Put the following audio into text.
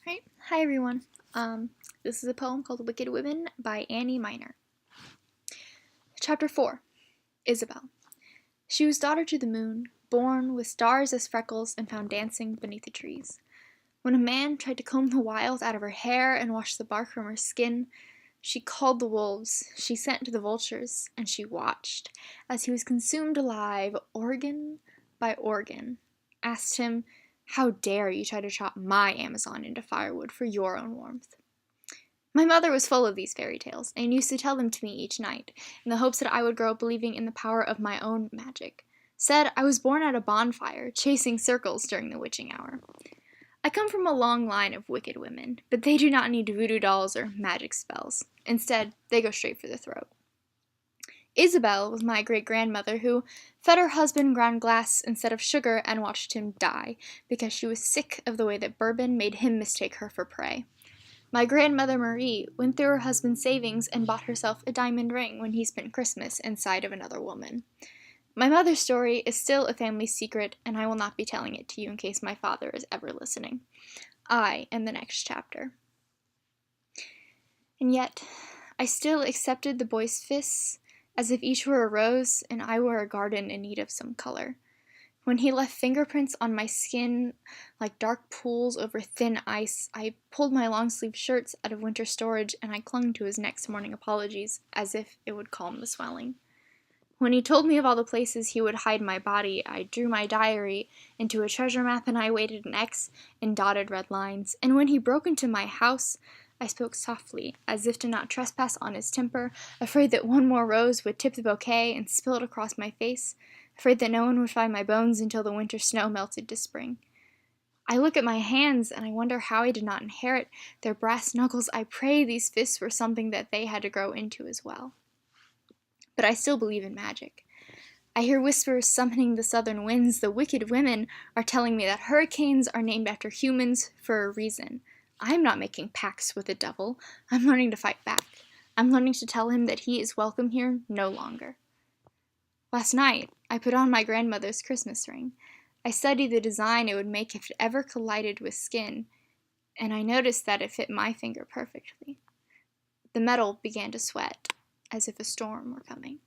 Right. Hi everyone. This is a poem called Wicked Women by Anny Minor. Chapter 4. Isabel. She was daughter to the moon, born with stars as freckles and found dancing beneath the trees. When a man tried to comb the wild out of her hair and wash the bark from her skin, she called the wolves, she sent to the vultures, and she watched as he was consumed alive, organ by organ. Asked him, "How dare you try to chop my Amazon into firewood for your own warmth?" My mother was full of these fairy tales, and used to tell them to me each night, in the hopes that I would grow up believing in the power of my own magic. Said I was born at a bonfire, chasing circles during the witching hour. I come from a long line of wicked women, but they do not need voodoo dolls or magic spells. Instead, they go straight for the throat. Isabel was my great-grandmother who fed her husband ground glass instead of sugar and watched him die because she was sick of the way that bourbon made him mistake her for prey. My grandmother Marie went through her husband's savings and bought herself a diamond ring when he spent Christmas inside of another woman. My mother's story is still a family secret, and I will not be telling it to you in case my father is ever listening. I am the next chapter. And yet, I still accepted the boy's fists as if each were a rose and I were a garden in need of some color. When he left fingerprints on my skin like dark pools over thin ice, I pulled my long-sleeved shirts out of winter storage and I clung to his next morning apologies as if it would calm the swelling. When he told me of all the places he would hide my body, I drew my diary into a treasure map and I weighted an X in dotted red lines. And when he broke into my house, I spoke softly, as if to not trespass on his temper, afraid that one more rose would tip the bouquet and spill it across my face, afraid that no one would find my bones until the winter snow melted to spring. I look at my hands and I wonder how I did not inherit their brass knuckles. I pray these fists were something that they had to grow into as well. But I still believe in magic. I hear whispers summoning the southern winds. The wicked women are telling me that hurricanes are named after humans for a reason. I'm not making pacts with the devil. I'm learning to fight back. I'm learning to tell him that he is welcome here no longer. Last night, I put on my grandmother's Christmas ring. I studied the design it would make if it ever collided with skin, and I noticed that it fit my finger perfectly. The metal began to sweat, as if a storm were coming.